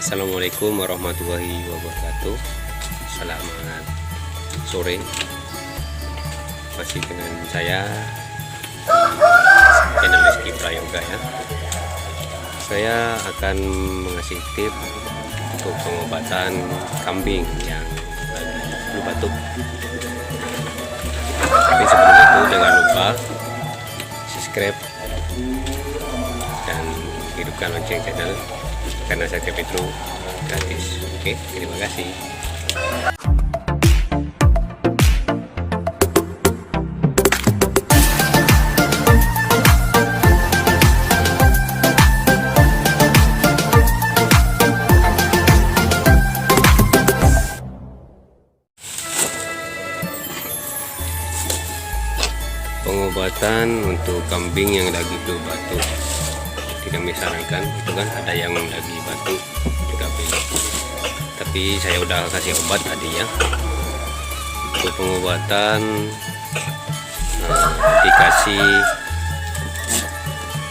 Assalamualaikum warahmatullahi wabarakatuh. Selamat sore. Masih dengan saya di channel Rizky Prayoga ya. Saya akan mengasih tips untuk pengobatan kambing yang flu batuk. Tapi sebelum itu jangan lupa subscribe dan hidupkan lonceng channel, karena setiap itu gratis. Oke, terima kasih. Pengobatan untuk kambing yang lagi flu batuk tidak disarankan, itu kan ada yang lagi batuk di kambing, tapi saya udah kasih obat tadi ya. Untuk pengobatan dikasih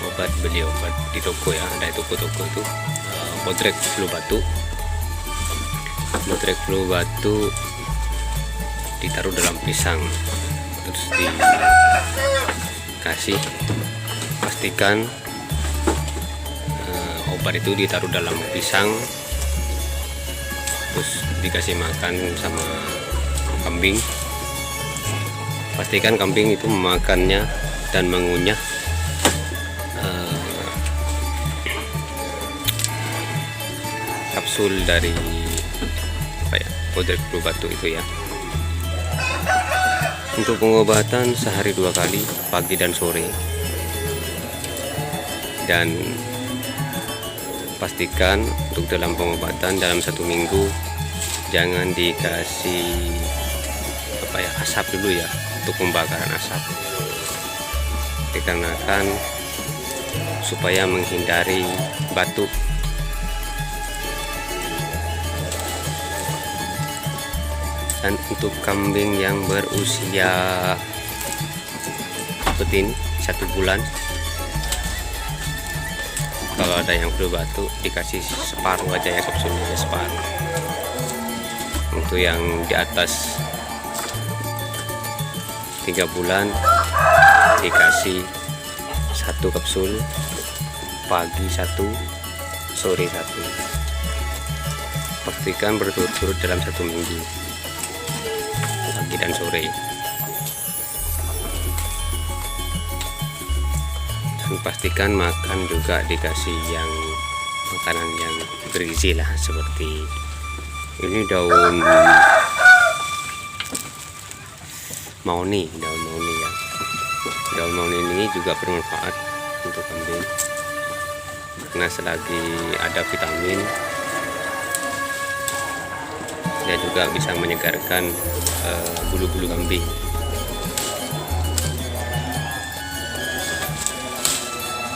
obat, beli obat di toko ya, ada toko-toko itu Bodrek flu batuk. Bodrek flu batuk ditaruh dalam pisang, terus dikasih, pastikan obat itu ditaruh dalam pisang, terus dikasih makan sama kambing. Pastikan kambing itu memakannya dan mengunyah kapsul dari Bodrek flu batuk itu ya. Untuk pengobatan sehari 2 kali, pagi dan sore, dan pastikan untuk dalam pengobatan dalam 1 minggu jangan dikasih asap dulu ya, untuk pembakaran asap, dikarenakan supaya menghindari batuk. Dan untuk kambing yang berusia seperti ini 1 bulan, kalau ada yang flu batuk dikasih separuh aja ya, kapsulnya separuh. Untuk yang di atas 3 bulan dikasih 1 kapsul, pagi 1, sore 1. Pastikan berturut-turut dalam 1 minggu, pagi dan sore. Dan pastikan makan juga dikasih yang makanan yang bergizi lah, seperti ini daun mauni ya. Daun mauni ini juga bermanfaat untuk kambing, karena selagi ada vitamin, dia juga bisa menyegarkan bulu-bulu kambing.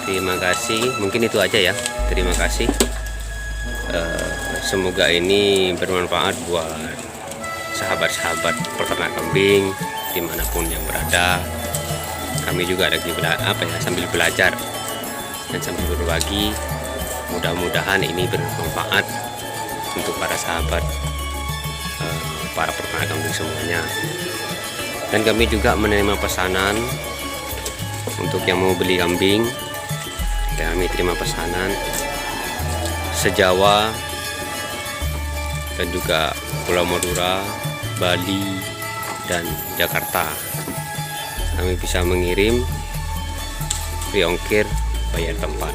Terima kasih, mungkin itu aja ya. Terima kasih. Semoga ini bermanfaat buat sahabat-sahabat peternak kambing dimanapun yang berada. Kami juga lagi sambil belajar dan sambil berbagi. Mudah-mudahan ini bermanfaat untuk para sahabat, para peternak kambing semuanya. Dan kami juga menerima pesanan untuk yang mau beli kambing. Kami terima pesanan se-Jawa dan juga Pulau Madura, Bali, dan Jakarta. Kami bisa mengirim free ongkir, bayar tempat.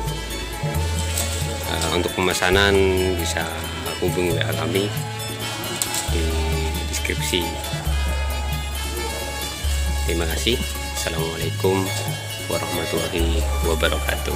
Untuk pemesanan bisa hubungi WA kami di deskripsi. Terima kasih. Assalamualaikum warahmatullahi wabarakatuh.